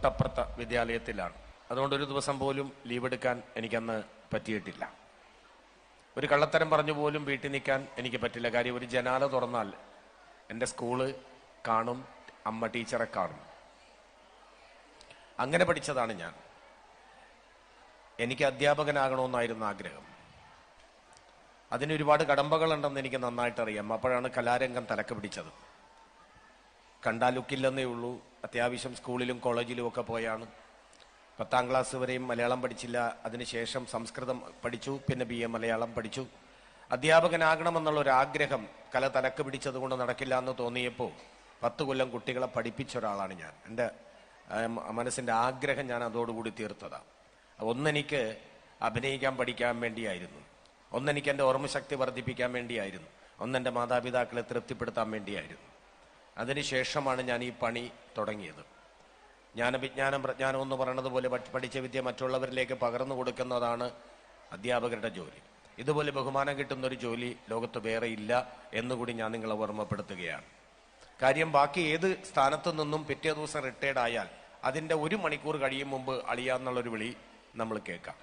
തൊട്ടപ്പുറത്തെ വിദ്യാലയത്തിലാണ്. അതുകൊണ്ട് ഒരു ദിവസം പോലും ലീവ് എടുക്കാൻ എനിക്കന്ന് പറ്റിയിട്ടില്ല. ഒരു കള്ളത്തരം പറഞ്ഞു പോലും വീട്ടിൽ നിൽക്കാൻ എനിക്ക് പറ്റില്ല. കാര്യം ഒരു ജനാല തുറന്നാൽ എൻ്റെ സ്കൂള് കാണും, അമ്മ ടീച്ചറെ കാണും. അങ്ങനെ പഠിച്ചതാണ് ഞാൻ. എനിക്ക് അധ്യാപകനാകണമെന്നായിരുന്നു ആഗ്രഹം. അതിന് ഒരുപാട് കടമ്പകളുണ്ടെന്ന് എനിക്ക് നന്നായിട്ട് അറിയാം. അപ്പോഴാണ് കലാരംഗം തലക്ക് പിടിച്ചത്. കണ്ടാൽ ലുക്കില്ലെന്നേ ഉള്ളൂ. അത്യാവശ്യം സ്കൂളിലും കോളേജിലും ഒക്കെ പോയാണ്. 10ാം ക്ലാസ് വരെയും മലയാളം പഠിച്ചില്ല. അതിനുശേഷം സംസ്കൃതം പഠിച്ചു, പിന്നെ BA മലയാളം പഠിച്ചു. അധ്യാപകനാകണമെന്നുള്ള ഒരു ആഗ്രഹം കല തലക്ക് പിടിച്ചത് കൊണ്ട് നടക്കില്ല എന്ന് തോന്നിയപ്പോൾ 10 കൊല്ലം കുട്ടികളെ പഠിപ്പിച്ച ഒരാളാണ് ഞാൻ. എൻ്റെ മനസ്സിൻ്റെ ആഗ്രഹം ഞാൻ അതോടുകൂടി തീർത്തതാണ്. ഒന്നെനിക്ക് അഭിനയിക്കാൻ പഠിക്കാൻ വേണ്ടിയായിരുന്നു, ഒന്നെനിക്ക് എൻ്റെ ഓർമ്മശക്തി വർദ്ധിപ്പിക്കാൻ വേണ്ടിയായിരുന്നു, ഒന്നെൻ്റെ മാതാപിതാക്കളെ തൃപ്തിപ്പെടുത്താൻ വേണ്ടിയായിരുന്നു. അതിനുശേഷമാണ് ഞാൻ ഈ പണി തുടങ്ങിയത്. ജ്ഞാനവിജ്ഞാനം പ്രജ്ഞാനം എന്ന് പറയുന്നത് പോലെ പഠിച്ച വിദ്യ മറ്റുള്ളവരിലേക്ക് പകർന്നു കൊടുക്കുന്നതാണ് അധ്യാപകരുടെ ജോലി. ഇതുപോലെ ബഹുമാനം കിട്ടുന്ന ഒരു ജോലി ലോകത്ത് വേറെ ഇല്ല എന്നുകൂടി ഞാൻ നിങ്ങളെ ഓർമ്മപ്പെടുത്തുകയാണ്. കാര്യം ബാക്കി ഏത് സ്ഥാനത്ത് നിന്നും പിറ്റേ ദിവസം റിട്ടയർഡ് ആയാൽ അതിൻ്റെ 1 മണിക്കൂർ കഴിയും മുമ്പ് അളിയാന്നുള്ളൊരു വിളി നമ്മൾ കേൾക്കാം,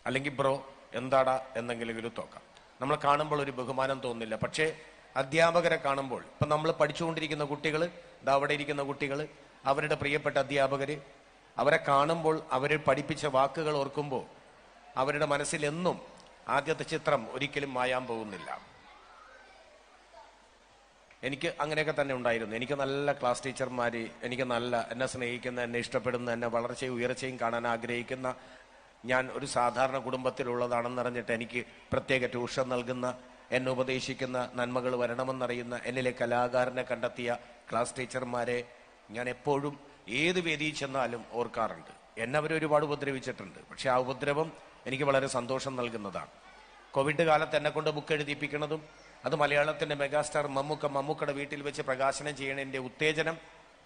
അല്ലെങ്കിൽ ബ്രോ എന്താടാ എന്തെങ്കിലും തോക്കാം. നമ്മൾ കാണുമ്പോൾ ഒരു ബഹുമാനം തോന്നില്ല. പക്ഷേ അധ്യാപകരെ കാണുമ്പോൾ, ഇപ്പം നമ്മൾ പഠിച്ചുകൊണ്ടിരിക്കുന്ന കുട്ടികൾ, അവിടെ ഇരിക്കുന്ന കുട്ടികൾ, അവരുടെ പ്രിയപ്പെട്ട അധ്യാപകർ, അവരെ കാണുമ്പോൾ അവർ പഠിപ്പിച്ച വാക്കുകൾ ഓർക്കുമ്പോൾ അവരുടെ മനസ്സിൽ എന്നും ആദ്യത്തെ ചിത്രം ഒരിക്കലും മായാൻ പോകുന്നില്ല. എനിക്ക് അങ്ങനെയൊക്കെ തന്നെ ഉണ്ടായിരുന്നു. എനിക്ക് നല്ല ക്ലാസ് ടീച്ചർമാർ, എനിക്ക് നല്ല എന്നെ സ്നേഹിക്കുന്ന, എന്നെ ഇഷ്ടപ്പെടുന്ന, എന്നെ വളർച്ചയും ഉയർച്ചയും കാണാൻ ആഗ്രഹിക്കുന്ന, ഞാൻ ഒരു സാധാരണ കുടുംബത്തിലുള്ളതാണെന്ന് അറിഞ്ഞിട്ട് എനിക്ക് പ്രത്യേക ട്യൂഷൻ നൽകുന്ന, എന്നെ ഉപദേശിക്കുന്ന, നന്മകൾ വരണമെന്നറിയുന്ന, എന്നിലെ കലാകാരനെ കണ്ടെത്തിയ ക്ലാസ് ടീച്ചർമാരെ ഞാൻ എപ്പോഴും ഏത് വേദിയിൽ ചെന്നാലും ഓർക്കാറുണ്ട്. എന്നെ അവർ ഒരുപാട് ഉപദ്രവിച്ചിട്ടുണ്ട്. പക്ഷെ ആ ഉപദ്രവം എനിക്ക് വളരെ സന്തോഷം നൽകുന്നതാണ്. കോവിഡ് കാലത്ത് എന്നെ കൊണ്ട് ബുക്ക് എഴുതിപ്പിക്കുന്നതും അത് മലയാളത്തിൻ്റെ മെഗാസ്റ്റാർ മമ്മൂക്കയുടെ വീട്ടിൽ വെച്ച് പ്രകാശനം ചെയ്യണതിൻ്റെ ഉത്തേജനം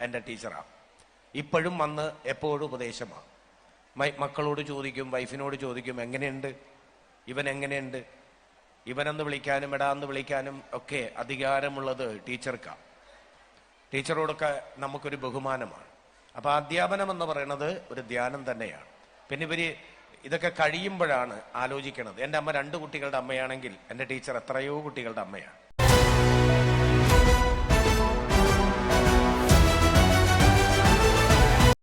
എൻ്റെ ടീച്ചറാണ്. ഇപ്പോഴും വന്ന് എപ്പോഴും ഉപദേശമാണ്. മക്കളോട് ചോദിക്കും, വൈഫിനോട് ചോദിക്കും, എങ്ങനെയുണ്ട് ഇവൻ, എങ്ങനെയുണ്ട് ഇവനെന്ന് വിളിക്കാനും എടാന്ന് വിളിക്കാനും ഒക്കെ അധികാരമുള്ളത് ടീച്ചർക്കാണ്. ടീച്ചറോടൊക്കെ നമുക്കൊരു ബഹുമാനമാണ്. അപ്പോൾ അധ്യാപനം എന്ന് പറയുന്നത് ഒരു ധ്യാനം തന്നെയാണ്. പിന്നെ ഇതൊക്കെ കഴിയുമ്പോഴാണ് ആലോചിക്കണത്. എൻ്റെ അമ്മ 2 കുട്ടികളുടെ അമ്മയാണെങ്കിൽ എൻ്റെ ടീച്ചർ എത്രയോ കുട്ടികളുടെ അമ്മയാണ്.